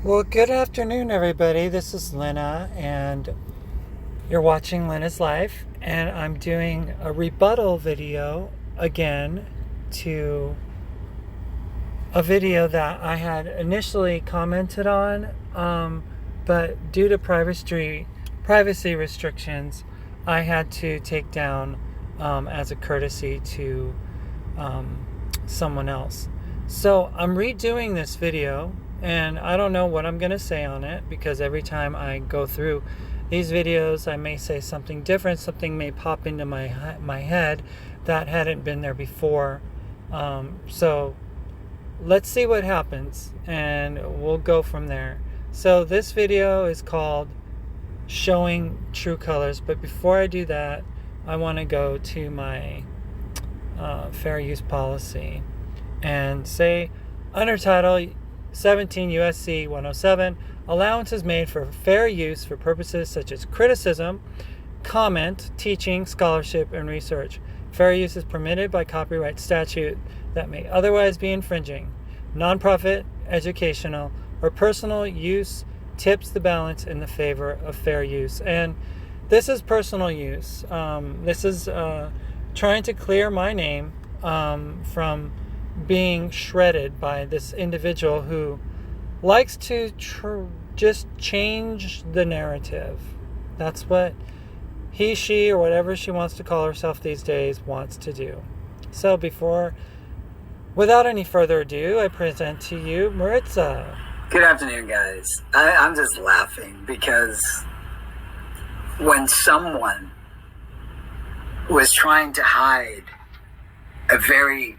Well, good afternoon, everybody. This is Lynna, and you're watching Lynna's Life. And I'm doing a rebuttal video again to a video that I had initially commented on, but due to privacy restrictions, I had to take down as a courtesy to someone else. So I'm redoing this video, and I don't know what I'm going to say on it because every time I go through these videos, I may say something different. Something may pop into my head that hadn't been there before. So let's see what happens, and we'll go from there. So this video is called Showing True Colors, but before I do that, I want to go to my fair use policy and say under Title 17 USC 107, allowance is made for fair use for purposes such as criticism, comment, teaching, scholarship, and research. Fair use is permitted by copyright statute that may otherwise be infringing. Nonprofit, educational, or personal use tips the balance in the favor of fair use. And this is personal use. This is trying to clear my name from being shredded by this individual who likes to just change the narrative. That's what he, she, or whatever she wants to call herself these days wants to do. So without any further ado, I present to you Maritza. Good afternoon, guys. I'm just laughing because when someone was trying to hide a very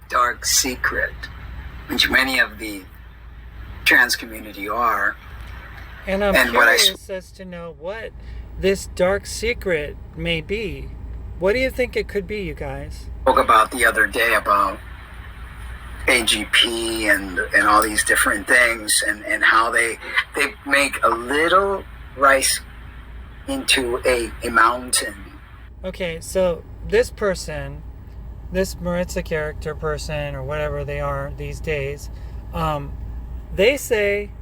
dark secret, which many of the trans community are, and I'm curious as to know what this dark secret may be. What do you think it could be, you guys? Spoke about the other day about AGP and all these different things and how they make a little rice into a mountain. Okay, so this person, this Maritza character person, or whatever they are these days, they say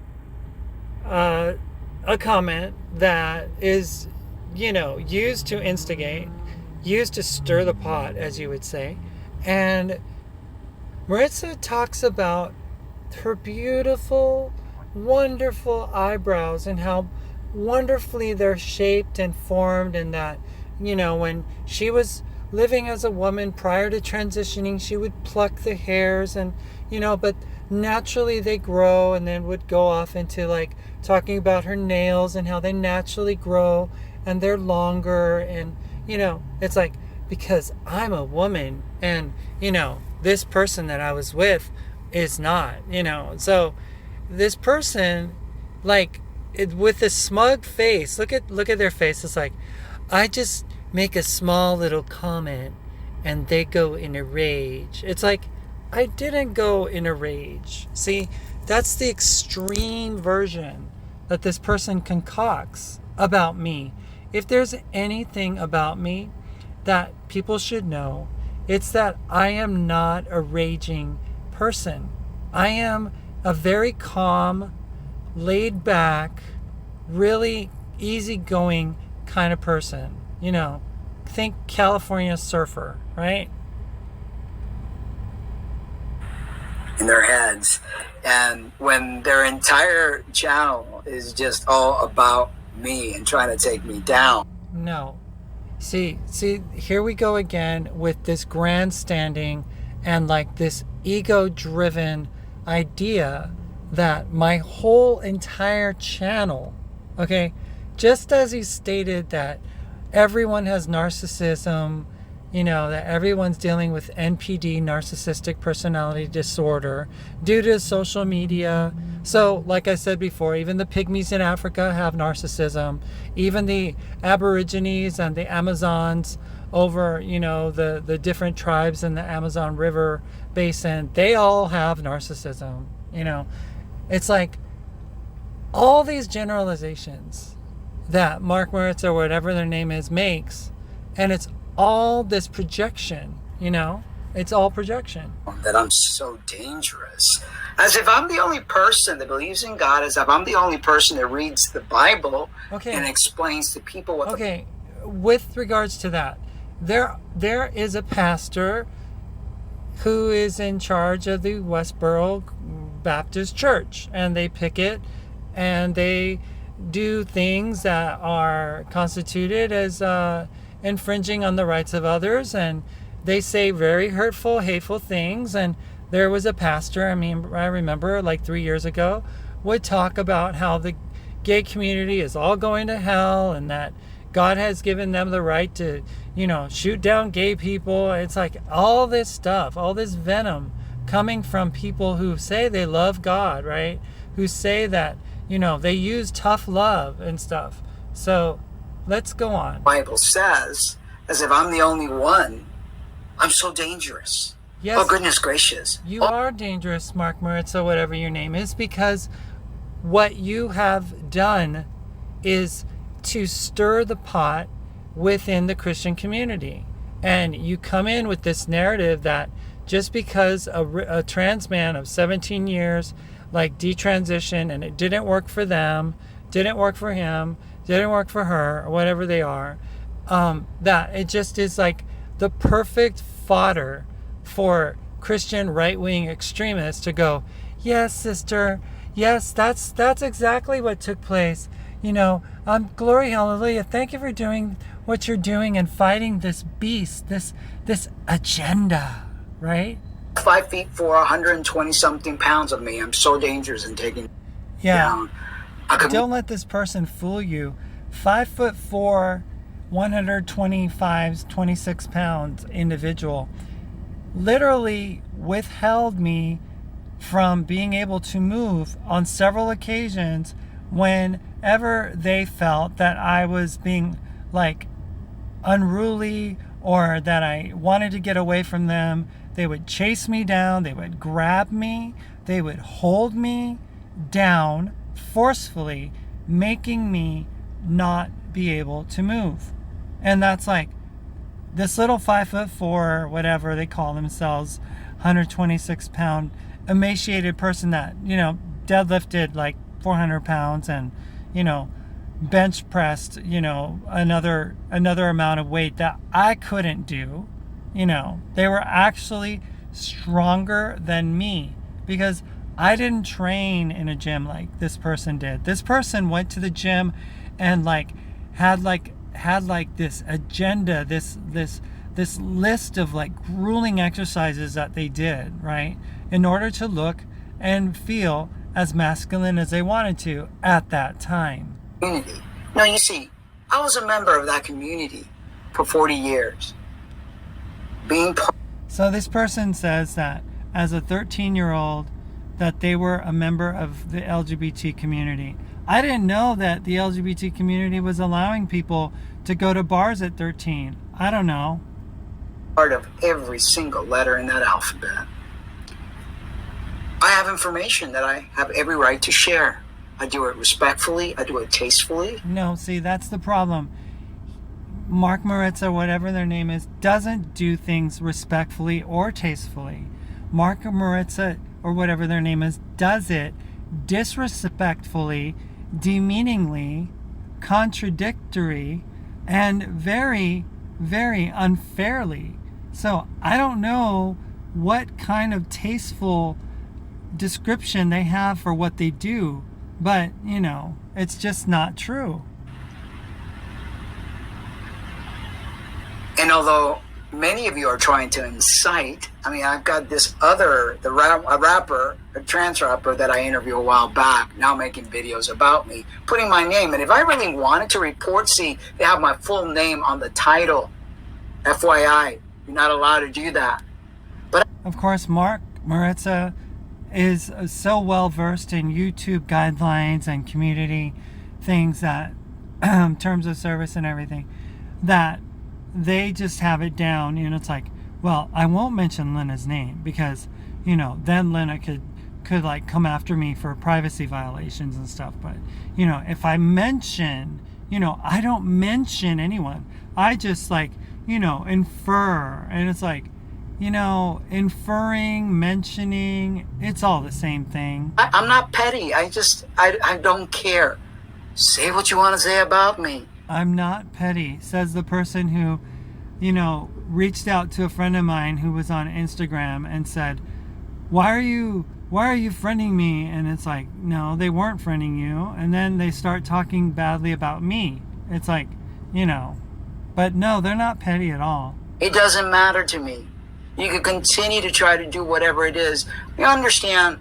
a comment that is, used to instigate, used to stir the pot, as you would say. And Maritza talks about her beautiful, wonderful eyebrows and how wonderfully they're shaped and formed, and that, when she was living as a woman prior to transitioning, she would pluck the hairs and, but naturally they grow, and then would go off into like talking about her nails and how they naturally grow and they're longer. And, it's like, because I'm a woman and, this person that I was with is not, so this person, like, with a smug face, look at their face. It's like, I just make a small little comment and they go in a rage. It's like, I didn't go in a rage. See, that's the extreme version that this person concocts about me. If there's anything about me that people should know, it's that I am not a raging person. I am a very calm, laid back, really easygoing kind of person. Think California surfer, right? In their heads. And when their entire channel is just all about me and trying to take me down. No. See, here we go again with this grandstanding and like this ego-driven idea that my whole entire channel, okay, just as he stated that everyone has narcissism, that everyone's dealing with NPD, narcissistic personality disorder, due to social media. So, like I said before, even the pygmies in Africa have narcissism. Even the Aborigines and the Amazons over, the different tribes in the Amazon River basin, they all have narcissism. It's like all these generalizations that Mark Maritza, or whatever their name is, makes, and it's all this projection, it's all projection. That I'm so dangerous As if I'm the only person that believes in God, as if I'm the only person that reads the Bible and explains to people what with regards to that, there is a pastor who is in charge of the Westboro Baptist Church, and they picket and they do things that are constituted as infringing on the rights of others, and they say very hurtful, hateful things. And there was a pastor, I remember like 3 years ago, would talk about how the gay community is all going to hell and that God has given them the right to, shoot down gay people. It's like all this stuff, all this venom coming from people who say they love God, right? Who say that, they use tough love and stuff. So let's go on. The Bible says, as if I'm the only one, I'm so dangerous. Yes, oh, goodness gracious. You are dangerous, Mark Maritza, whatever your name is, because what you have done is to stir the pot within the Christian community. And you come in with this narrative that just because a trans man of 17 years like detransition and it didn't work for them, didn't work for him, didn't work for her, or whatever they are, that it just is like the perfect fodder for Christian right-wing extremists to go, yes, sister, yes, that's exactly what took place. Glory, hallelujah. Thank you for doing what you're doing and fighting this beast, this agenda, right? 5 feet 4, 120 something pounds of me. I'm so dangerous in taking down. Don't let this person fool you. 5'4", 125, 26 pounds individual literally withheld me from being able to move on several occasions whenever they felt that I was being like unruly or that I wanted to get away from them. They would chase me down, they would grab me, they would hold me down forcefully, making me not be able to move. And that's like this little 5'4", whatever they call themselves, 126 pound emaciated person that, deadlifted like 400 pounds and, bench pressed, another amount of weight that I couldn't do. They were actually stronger than me because I didn't train in a gym like this person did. This person went to the gym and had this agenda, this list of like grueling exercises that they did, right? In order to look and feel as masculine as they wanted to at that time. Community. No, you see, I was a member of that community for 40 years. So this person says that as a 13-year-old that they were a member of the LGBT community. I didn't know that the LGBT community was allowing people to go to bars at 13. I don't know. Part of every single letter in that alphabet. I have information that I have every right to share. I do it respectfully. I do it tastefully. No, see, that's the problem. Mark Maritza, whatever their name is, doesn't do things respectfully or tastefully. Mark Maritza, or whatever their name is, does it disrespectfully, demeaningly, contradictory, and very, very unfairly. So I don't know what kind of tasteful description they have for what they do, but, it's just not true. And although many of you are trying to incite, I've got this other, a trans rapper that I interviewed a while back, now making videos about me, putting my name. And if I really wanted to report, see, they have my full name on the title. FYI, you're not allowed to do that. But of course, Mark Maritza is so well versed in YouTube guidelines and community things that, terms of service and everything, that they just have it down. It's like, well, I won't mention Lynna's name because, then Lynna could like come after me for privacy violations and stuff. But, if I mention, I don't mention anyone. I just like, infer. And it's like, inferring, mentioning, it's all the same thing. I'm not petty. I don't care. Say what you want to say about me. I'm not petty, says the person who, reached out to a friend of mine who was on Instagram and said, why are you friending me? And it's like, no, they weren't friending you. And then they start talking badly about me. It's like, but no, they're not petty at all. It doesn't matter to me. You can continue to try to do whatever it is. You understand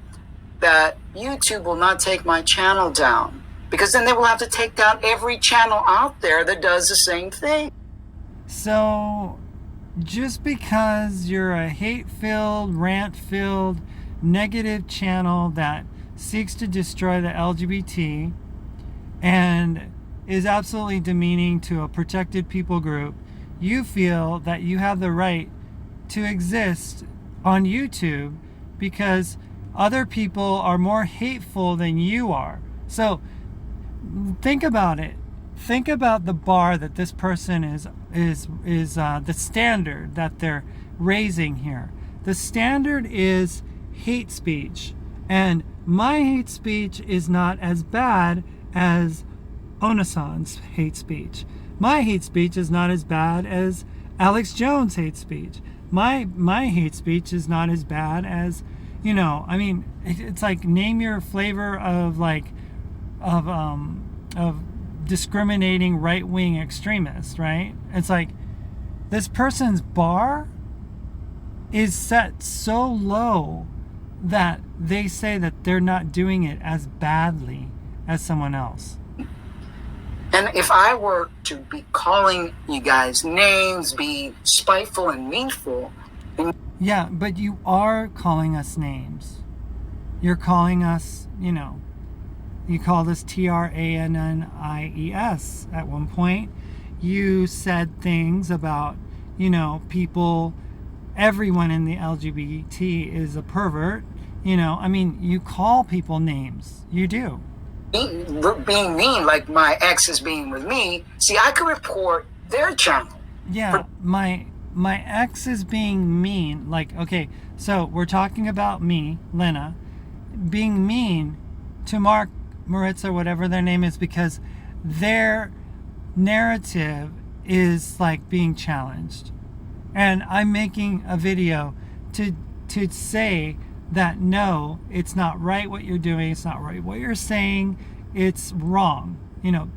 that YouTube will not take my channel down, because then they will have to take down every channel out there that does the same thing. So just because you're a hate-filled, rant-filled, negative channel that seeks to destroy the LGBT and is absolutely demeaning to a protected people group, you feel that you have the right to exist on YouTube because other people are more hateful than you are. So think about it. Think about the bar that this person is the standard that they're raising here. The standard is hate speech, and my hate speech is not as bad as Onasan's hate speech. My hate speech is not as bad as Alex Jones' hate speech. My hate speech is not as bad as, it's like, name your flavor of discriminating right-wing extremists, right? It's like this person's bar is set so low that they say that they're not doing it as badly as someone else. And if I were to be calling you guys names, being spiteful and meanful... Yeah, but you are calling us names. You're calling us, you called us TRANNIES at one point. You said things about, people, everyone in the LGBT is a pervert. You call people names. You do. Being mean, like my ex is being with me. See, I could report their channel. Yeah, my ex is being mean. Like, okay, so we're talking about me, Lynna, being mean to Mark, Maritza, whatever their name is, because their narrative is like being challenged. And I'm making a video to say that no, it's not right what you're doing, it's not right what you're saying, it's wrong,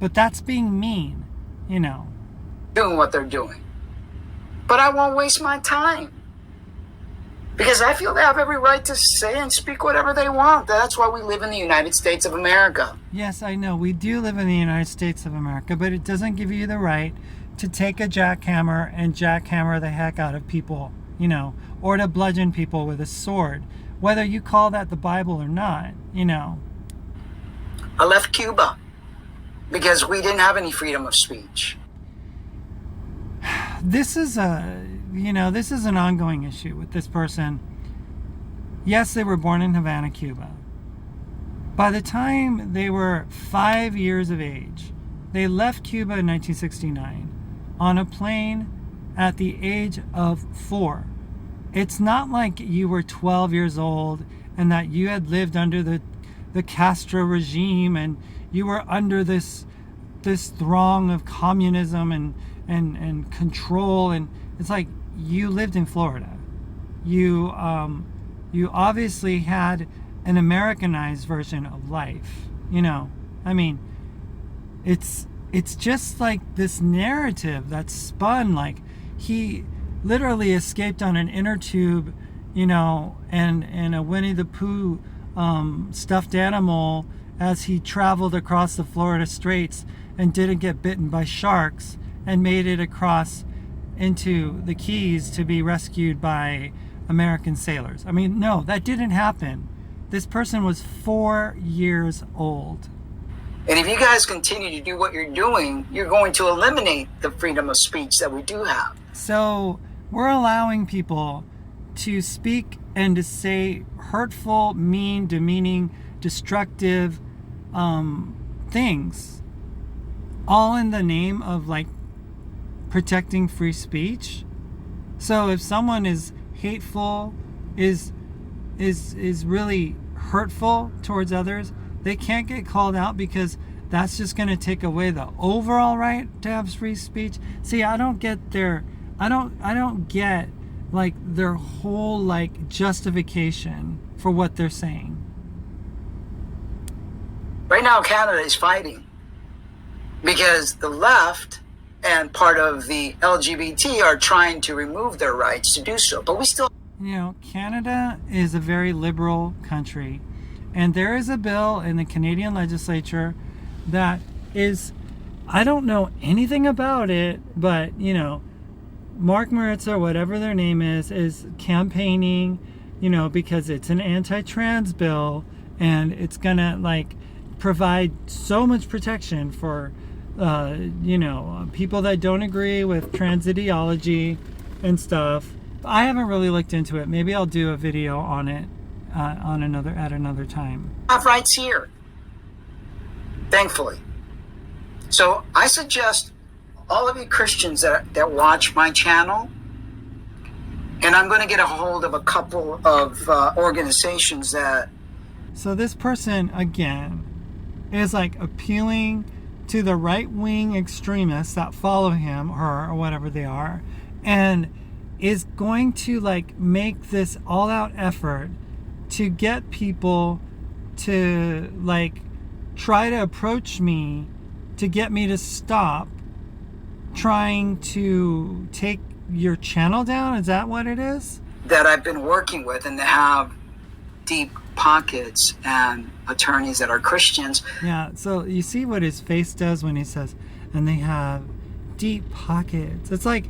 but that's being mean, Doing what they're doing. But I won't waste my time, because I feel they have every right to say and speak whatever they want. That's why we live in the United States of America. Yes, I know, we do live in the United States of America, but it doesn't give you the right to take a jackhammer and jackhammer the heck out of people, or to bludgeon people with a sword. Whether you call that the Bible or not, I left Cuba because we didn't have any freedom of speech. This is an ongoing issue with this person. Yes, they were born in Havana, Cuba. By the time they were 5 years of age, they left Cuba in 1969 on a plane at the age of 4. It's not like you were 12 years old and that you had lived under the Castro regime and you were under this throng of communism and control, and it's like you lived in Florida. You obviously had an Americanized version of life. It's just like this narrative that's spun like he literally escaped on an inner tube, and a Winnie the Pooh stuffed animal as he traveled across the Florida Straits and didn't get bitten by sharks and made it across into the Keys to be rescued by American sailors. No, that didn't happen. This person was 4 years old. And if you guys continue to do what you're doing, you're going to eliminate the freedom of speech that we do have. So we're allowing people to speak and to say hurtful, mean, demeaning, destructive things, all in the name of like protecting free speech. So if someone is hateful, is really hurtful towards others, they can't get called out because that's just going to take away the overall right to have free speech. See, I don't get I don't get like their whole like justification for what they're saying. Right now, Canada is fighting because the left and part of the LGBT are trying to remove their rights to do so. But we still... You know, Canada is a very liberal country. And there is a bill in the Canadian legislature that is, I don't know anything about it, but, you know, Mark Maritza, whatever their name is campaigning, you know, because it's an anti-trans bill and it's gonna, like, provide so much protection for, you know, people that don't agree with trans ideology and stuff. I haven't really looked into it. Maybe I'll do a video on it at another time. Have rights here, thankfully. So I suggest all of you Christians that watch my channel, and I'm going to get a hold of a couple of organizations that... So this person, again, is like appealing to the right-wing extremists that follow him, her, or whatever they are, and is going to like make this all-out effort to get people to like try to approach me to get me to stop trying to take your channel down. Is that what it is? That I've been working with, and they have deep pockets and attorneys that are Christians. Yeah, so you see what his face does when he says, and they have deep pockets. It's like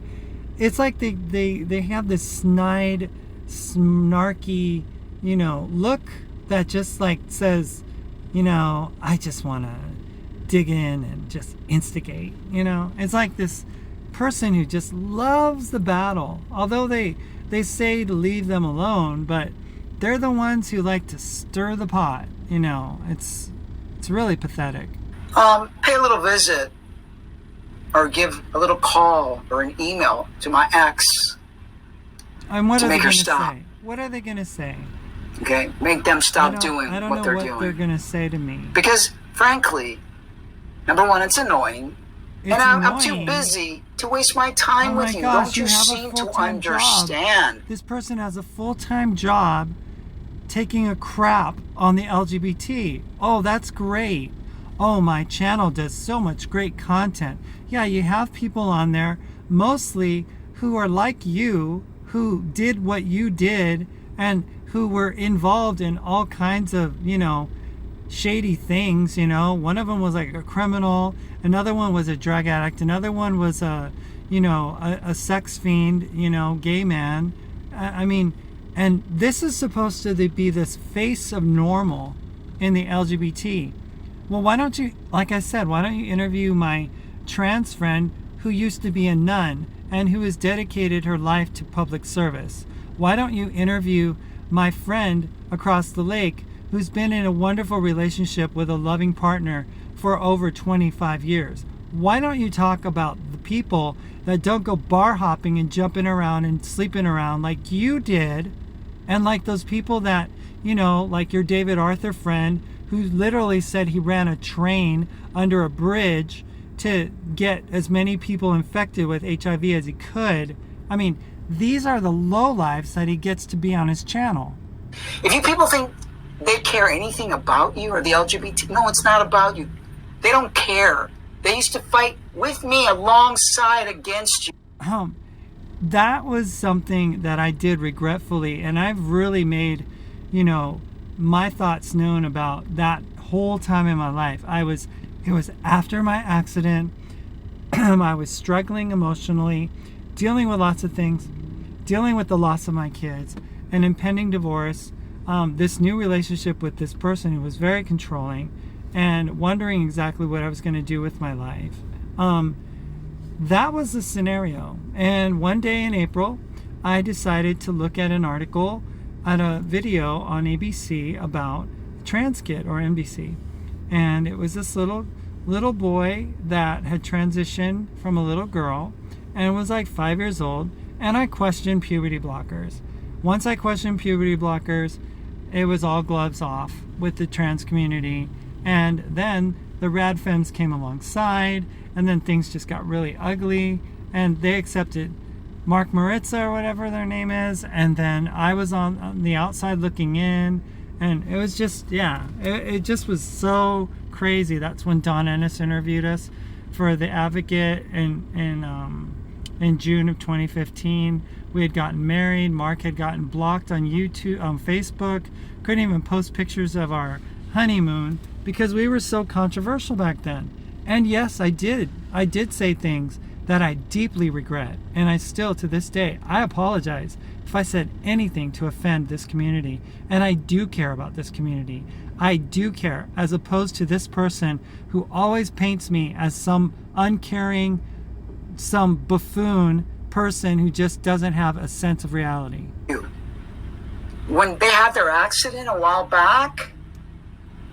they have this snide, snarky, you know, look that just like says, you know, I just want to dig in and just instigate, you know. It's like this person who just loves the battle, although they say to leave them alone, but they're the ones who like to stir the pot, you know. It's really pathetic. Pay a little visit or give a little call or an email to my ex And to make her stop. say? What are they going to say? Okay, make them stop doing I don't what know they're what doing. they're going to say to me. Because, frankly, number one, it's annoying. It's and I'm annoying. too busy to waste my time Oh with my you. gosh, Don't you you have a seem to full-time understand? job. This person has a full-time job taking a crap on the LGBT. Oh, that's great. Oh, my channel does so much great content. Yeah, you have people on there, mostly who are like you, who did what you did, and who were involved in all kinds of, you know, shady things, you know. One of them was like a criminal, another one was a drug addict, another one was a, you know, a sex fiend, you know, gay man. I mean, and this is supposed to be this face of normal in the LGBT. Well, why don't you, like I said, why don't you interview my trans friend who used to be a nun and who has dedicated her life to public service? Why don't you interview my friend across the lake who's been in a wonderful relationship with a loving partner for over 25 years? Why don't you talk about the people that don't go bar hopping and jumping around and sleeping around like you did, and like those people that, you know, like your David Arthur friend who literally said he ran a train under a bridge to get as many people infected with HIV as he could. I mean, these are the lowlifes that he gets to be on his channel. If you people think they care anything about you or the LGBT, no, it's not about you. They don't care. They used to fight with me alongside against you. That was something that I did regretfully, and I've really made, you know, my thoughts known about that whole time in my life. It was after my accident. I was struggling emotionally, dealing with lots of things, dealing with the loss of my kids, an impending divorce, this new relationship with this person who was very controlling, and wondering exactly what I was going to do with my life. That was the scenario. And one day in April, I decided to look at an article, at a video on ABC about trans kid, or NBC. And it was this little boy that had transitioned from a little girl and was like 5 years old. And I questioned puberty blockers. once I questioned puberty blockers, it was all gloves off with the trans community. And then the rad femmes came alongside, and then things just got really ugly, and they accepted Mark Maritza or whatever their name is, and then I was on the outside looking in, and it was just, yeah, it just was so crazy. That's when Don Ennis interviewed us for The Advocate in June of 2015. We had gotten married. Mark had gotten blocked on YouTube, on Facebook. Couldn't even post pictures of our honeymoon because we were so controversial back then. And yes, I did say things that I deeply regret, and I still, to this day, I apologize if I said anything to offend this community. And I do care about this community. I do care, as opposed to this person who always paints me as some uncaring, some buffoon person who just doesn't have a sense of reality. When they had their accident a while back,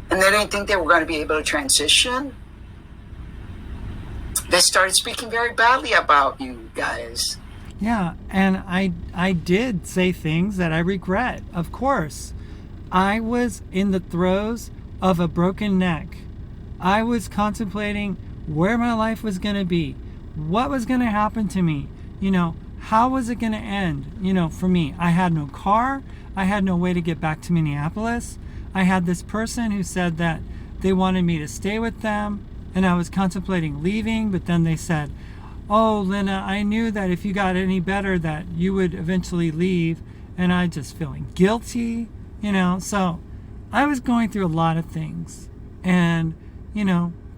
and they didn't think they were going to be able to transition, they started speaking very badly about you guys. Yeah, and I did say things that I regret, of course. I was in the throes of a broken neck. I was contemplating where my life was going to be, what was going to happen to me, how was it going to end, for me. I had no car. I had no way to get back to Minneapolis. I had this person who said that they wanted me to stay with them, and I was contemplating leaving, but then they said, "Oh, Lynna, I knew that if you got any better that you would eventually leave," and I just feeling guilty, so I was going through a lot of things, and,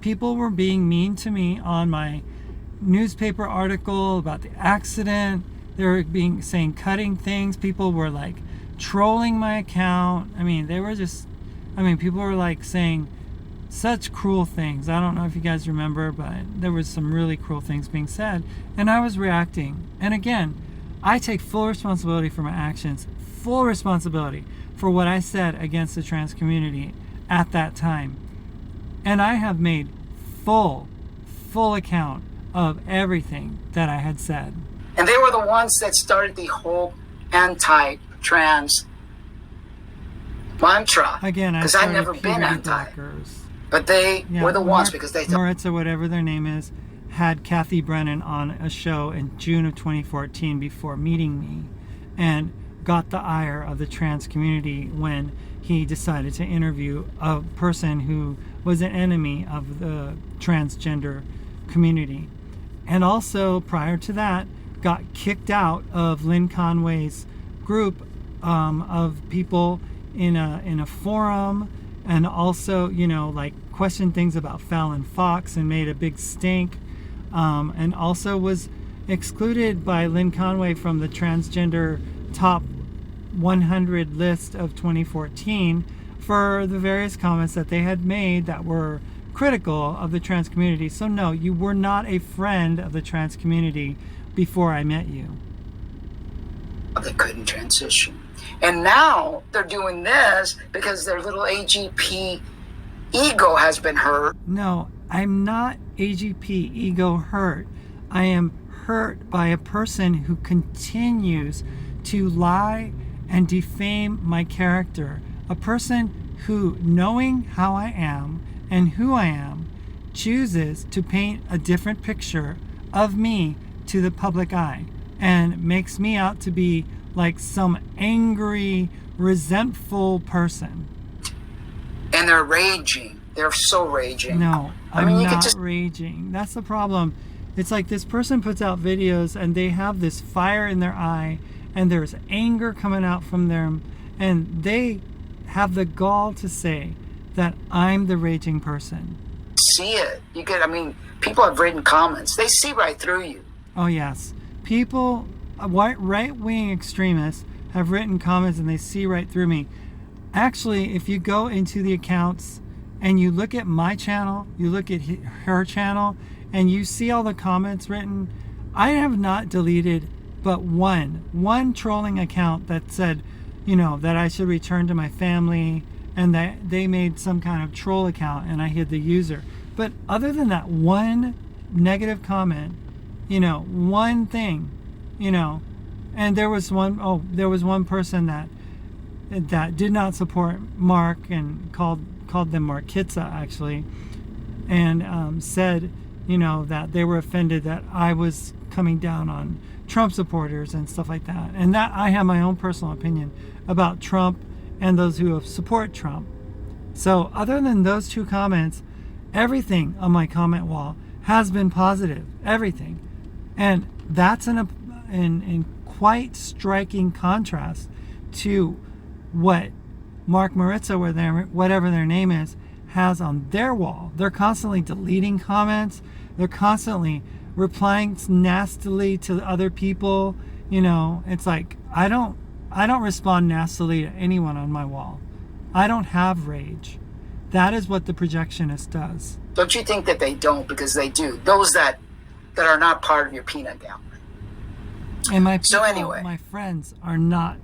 people were being mean to me on my newspaper article about the accident. They were saying cutting things. People were like trolling my account. People were like saying such cruel things. I don't know if you guys remember, but there was some really cruel things being said, and I was reacting. And again, I take full responsibility for my actions, full responsibility for what I said against the trans community at that time. And I have made full account of everything that I had said. And they were the ones that started the whole anti-trans mantra. Again, because I've never been anti. Blockers. But they were the ones because they... Maritza, whatever their name is, had Kathy Brennan on a show in June of 2014 before meeting me, and got the ire of the trans community when he decided to interview a person who was an enemy of the transgender community. And also, prior to that, got kicked out of Lynn Conway's group of people in a forum, and also, questioned things about Fallon Fox and made a big stink, and also was excluded by Lynn Conway from the transgender top 100 list of 2014 for the various comments that they had made that were critical of the trans community. So no, you were not a friend of the trans community before I met you. They couldn't transition. And now they're doing this because their little AGP ego has been hurt. No, I'm not AGP ego hurt. I am hurt by a person who continues to lie and defame my character. A person who, knowing how I am and who I am, chooses to paint a different picture of me to the public eye and makes me out to be like some angry, resentful person. And they're raging. They're so raging. No, I'm not raging. That's the problem. It's like this person puts out videos and they have this fire in their eye and there's anger coming out from them, and they have the gall to say that I'm the raging person. See it. People have written comments. They see right through you. Oh yes. People, right-wing extremists have written comments and they see right through me. Actually, if you go into the accounts and you look at my channel, you look at her channel, and you see all the comments written, I have not deleted but one trolling account that said, that I should return to my family, and that they made some kind of troll account and I hid the user. But other than that one negative comment, one thing, And there was one person that did not support Mark and called them Maritza actually, and said, that they were offended that I was coming down on Trump supporters and stuff like that. And that I have my own personal opinion about Trump and those who support Trump. So other than those two comments, everything on my comment wall has been positive. Everything. And that's in quite striking contrast to what Mark, Maritza, whatever their name is, has on their wall. They're constantly deleting comments. They're constantly replying nastily to other people. It's like I don't respond nastily to anyone on my wall. I don't have rage. That is what the projectionist does. Don't you think that they don't? Because they do. Those that are not part of your peanut gallery. And my people, so anyway, my friends are not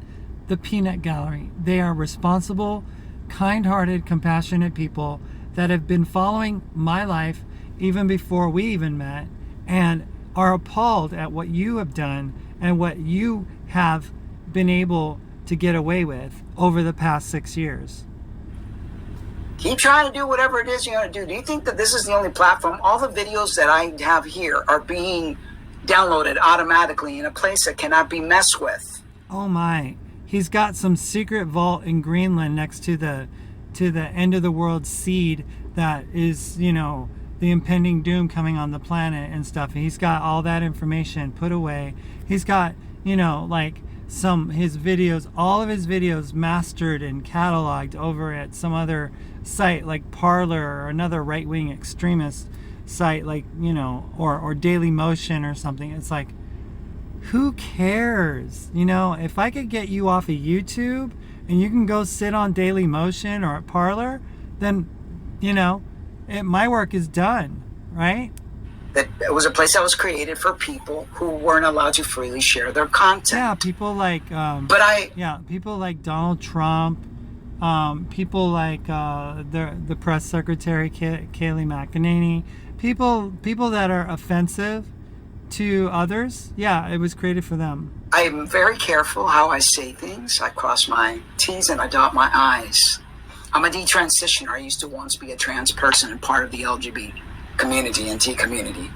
the peanut gallery. They are responsible, kind-hearted, compassionate people that have been following my life even before we even met, and are appalled at what you have done and what you have been able to get away with over the past 6 years. Keep trying to do whatever it is you're going to do. Do you think that this is the only platform? All the videos that I have here are being downloaded automatically in a place that cannot be messed with. Oh my. He's got some secret vault in Greenland next to the end of the world seed that is, the impending doom coming on the planet and stuff. He's got all that information put away. He's got, his videos, all of his videos mastered and cataloged over at some other site like Parler or another right-wing extremist site like, or Daily Motion or something. It's like, who cares? If I could get you off of YouTube and you can go sit on Daily Motion or at Parler, then, my work is done, right? That it was a place that was created for people who weren't allowed to freely share their content. Yeah, people like, people like Donald Trump, people like the press secretary Kayleigh McEnany, people that are offensive to others. Yeah, it was created for them. I'm very careful how I say things. I cross my T's and I dot my I's. I'm a detransitioner. I used to once be a trans person and part of the LGBT community and T community.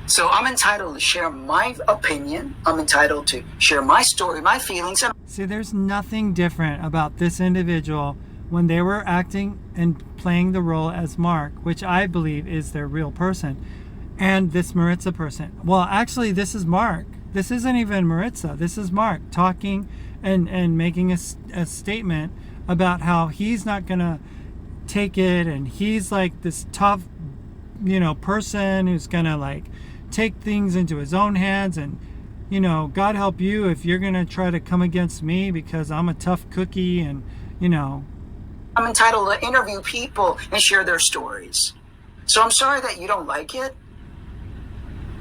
So I'm entitled to share my opinion. I'm entitled to share my story, my feelings. See, there's nothing different about this individual when they were acting and playing the role as Mark, which I believe is their real person, and this Maritza person. Well, actually, this is Mark. This isn't even Maritza. This is Mark talking and making a statement about how he's not going to take it, and he's like this tough, person who's going to take things into his own hands, and God help you if you're going to try to come against me because I'm a tough cookie, and I'm entitled to interview people and share their stories. So I'm sorry that you don't like it.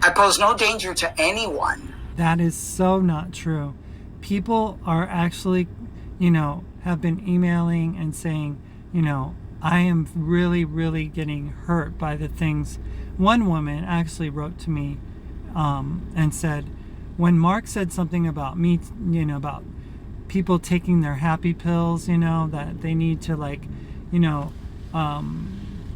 I pose no danger to anyone. That is so not true. People are actually, have been emailing and saying, I am really, really getting hurt by the things. One woman actually wrote to me and said, when Mark said something about me, about people taking their happy pills, that they need to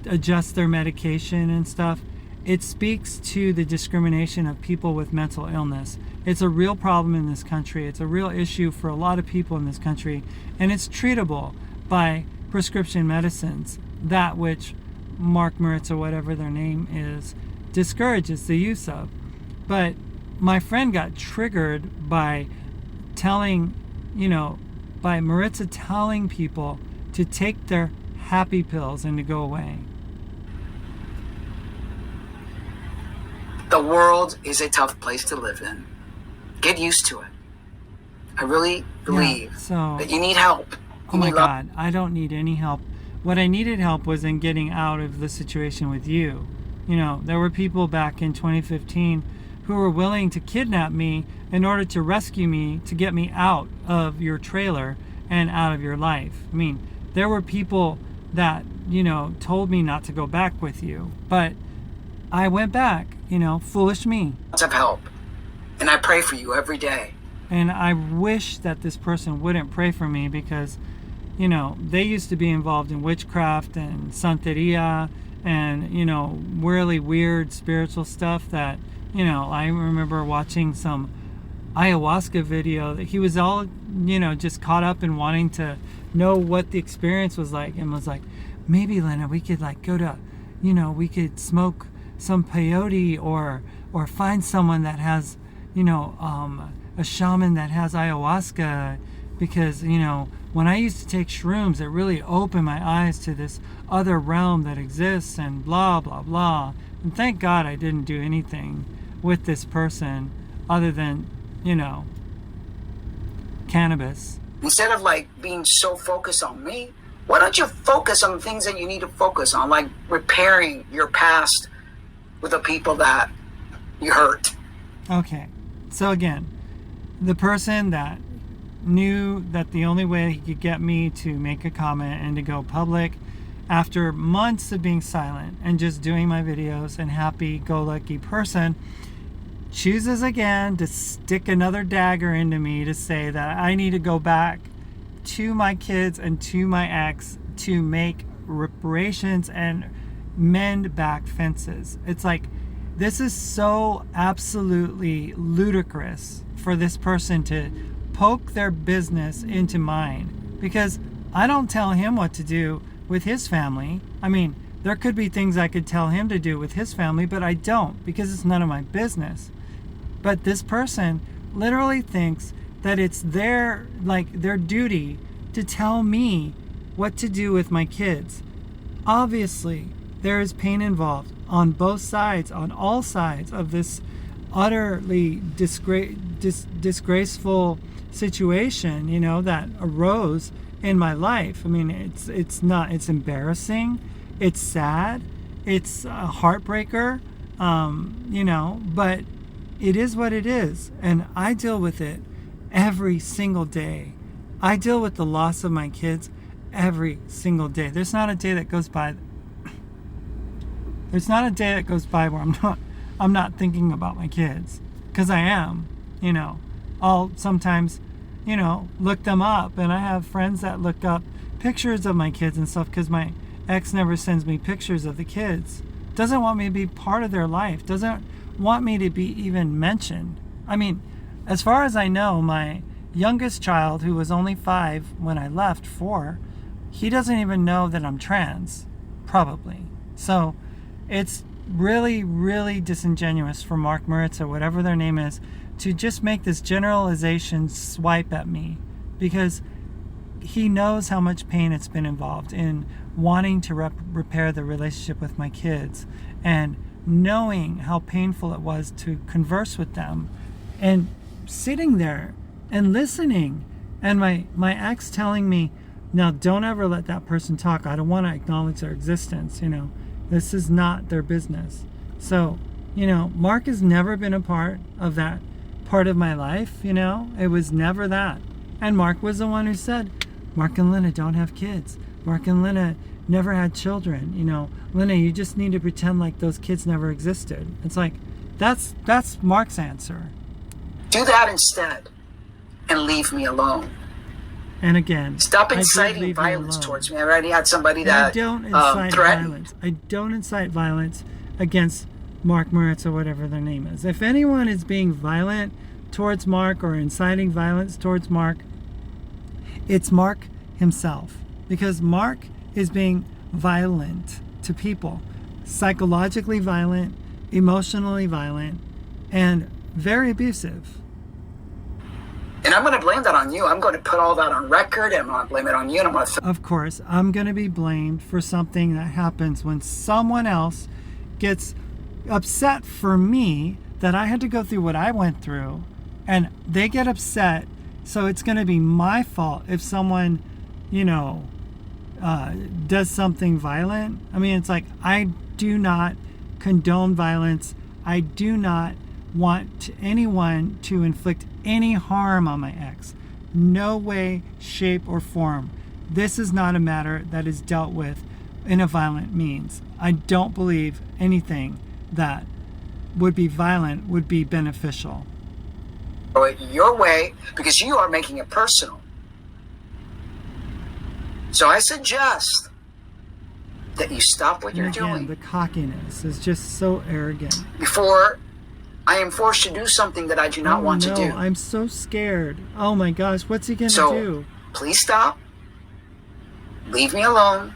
adjust their medication and stuff, it speaks to the discrimination of people with mental illness. It's a real problem in this country. It's a real issue for a lot of people in this country, and it's treatable by prescription medicines, that which Mark, Maritza, whatever their name is, discourages the use of. But my friend got triggered by by Maritza telling people to take their happy pills and to go away. The world is a tough place to live in. Get used to it. I really believe that you need help. Oh my God, I don't need any help. What I needed help was in getting out of the situation with you. There were people back in 2015 who were willing to kidnap me in order to rescue me, to get me out of your trailer and out of your life. I mean, there were people that, told me not to go back with you, but I went back, foolish me. Lots of help. And I pray for you every day. And I wish that this person wouldn't pray for me because, you know, they used to be involved in witchcraft and santeria and, you know, really weird spiritual stuff that, you know, I remember watching some ayahuasca video that he was all, you know, just caught up in wanting to know what the experience was like, and was like, maybe Lynna, we could like go to, you know, we could smoke some peyote or find someone that has, you know, a shaman that has ayahuasca, because, you know, when I used to take shrooms, it really opened my eyes to this other realm that exists, and blah blah blah. And thank God I didn't do anything with this person other than, you know, cannabis. Instead of like being so focused on me, why don't you focus on the things that you need to focus on, like repairing your past with the people that you hurt? Okay, so again, the person that knew that the only way he could get me to make a comment and to go public after months of being silent and just doing my videos and happy-go-lucky person, chooses again to stick another dagger into me to say that I need to go back to my kids and to my ex to make reparations and mend back fences. It's like, this is so absolutely ludicrous for this person to poke their business into mine, because I don't tell him what to do with his family. I mean, there could be things I could tell him to do with his family, but I don't, because it's none of my business. But this person literally thinks that it's their duty to tell me what to do with my kids. Obviously, there is pain involved on both sides, on all sides of this utterly disgraceful situation, you know, that arose in my life. I mean, it's embarrassing, it's sad, it's a heartbreaker, you know, but it is what it is, and I deal with it every single day. I deal with the loss of my kids every single day. There's not a day that goes by where I'm not thinking about my kids, because I am. You know, I'll sometimes, you know, look them up, and I have friends that look up pictures of my kids and stuff, because my ex never sends me pictures of the kids, doesn't want me to be part of their life, doesn't want me to be even mentioned. I mean, as far as I know, my youngest child, who was only 5 when I left, 4, he doesn't even know that I'm trans, probably. So it's really, really disingenuous for Mark, Maritza, whatever their name is, to just make this generalization swipe at me, because he knows how much pain it's been involved in wanting to repair the relationship with my kids, and knowing how painful it was to converse with them, and sitting there and listening, and my ex telling me, now don't ever let that person talk, I don't want to acknowledge their existence, you know, this is not their business. So, you know, Mark has never been a part of that part of my life, you know, it was never that. And Mark was the one who said, Mark and Lynna don't have kids, Mark and Lynna never had children, you know, Lynna, you just need to pretend like those kids never existed. It's like, that's Mark's answer. Do that instead and leave me alone. And again, stop inciting violence towards me. I already had somebody that I don't incite threatened. violence. I don't incite violence against Mark, Maritza, whatever their name is. If anyone is being violent towards Mark or inciting violence towards Mark, it's Mark himself, because Mark is being violent to people, psychologically violent, emotionally violent, and very abusive. And I'm going to blame that on you. I'm going to put all that on record, and I'm going to blame it on you. And I'm going to Of course, I'm going to be blamed for something that happens when someone else gets upset for me, that I had to go through what I went through, and they get upset. So it's going to be my fault if someone, you know, does something violent. I mean, it's like, I do not condone violence. I do not want anyone to inflict any harm on my ex. No way, shape, or form. This is not a matter that is dealt with in a violent means. I don't believe anything that would be violent would be beneficial. it your way because you are making it personal. So I suggest that you stop what you're doing. The cockiness is just so arrogant. Before I am forced to do something that I do not want to do. I'm so scared. Oh my gosh, what's he going to do? Please stop. Leave me alone.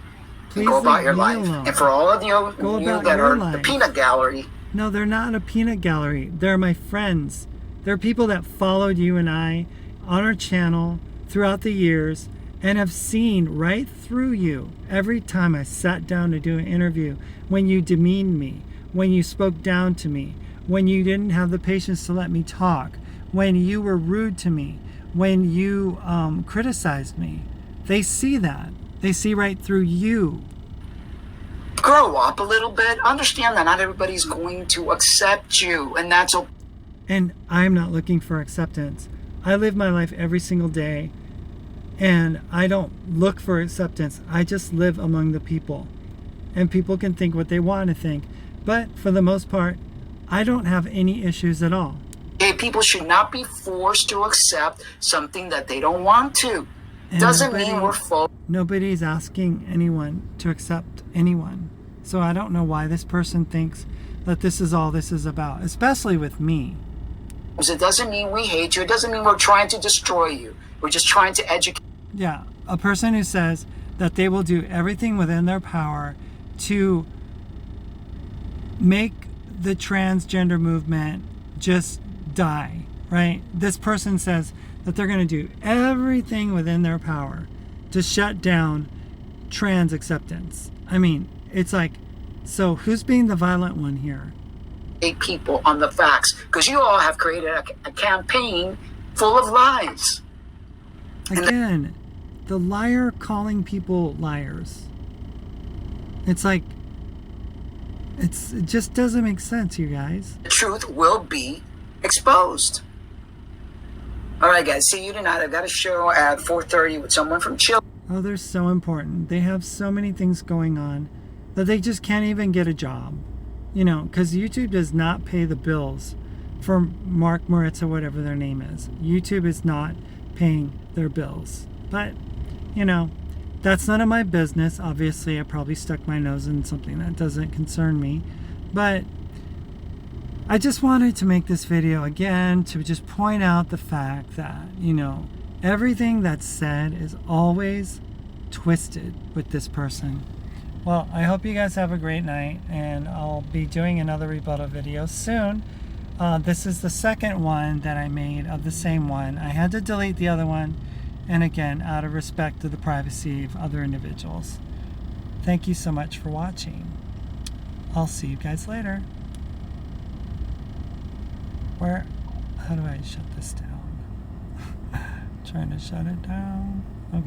Please go about your leave me life. alone. And for all of you that are life. the peanut gallery. No, they're not a peanut gallery. They're my friends. They're people that followed you and I on our channel throughout the years and have seen right through you every time I sat down to do an interview, when you demeaned me, when you spoke down to me, when you didn't have the patience to let me talk, when you were rude to me, when you criticized me. They see that. They see right through you. Grow up a little bit. Understand that not everybody's going to accept you, and that's okay. And I'm not looking for acceptance. I live my life every single day, and I don't look for acceptance. I just live among the people. And people can think what they want to think. But for the most part, I don't have any issues at all. Okay, people should not be forced to accept something that they don't want to. And doesn't mean we're full. Nobody's asking anyone to accept anyone. So I don't know why this person thinks that this is all this is about, especially with me. It doesn't mean we hate you. It doesn't mean we're trying to destroy you. We're just trying to educate. Yeah, a person who says that they will do everything within their power to make the transgender movement just die, right? This person says that they're going to do everything within their power to shut down trans acceptance. I mean, it's like, so who's being the violent one here? People on the facts, because you all have created a campaign full of lies. Again, the liar calling people liars. It's like, it just doesn't make sense, you guys. The truth will be exposed. All right, guys. See you tonight. I've got a show at 4:30 with someone from Chile. Oh, they're so important. They have so many things going on that they just can't even get a job. You know, because YouTube does not pay the bills for Mark, Maritza, whatever their name is. YouTube is not paying their bills. But, you know, that's none of my business. Obviously, I probably stuck my nose in something that doesn't concern me. But I just wanted to make this video again to just point out the fact that, you know, everything that's said is always twisted with this person. Well, I hope you guys have a great night, and I'll be doing another rebuttal video soon. This is the second one that I made of the same one. I had to delete the other one, and again, out of respect to the privacy of other individuals. Thank you so much for watching. I'll see you guys later. How do I shut this down? Trying to shut it down. Okay.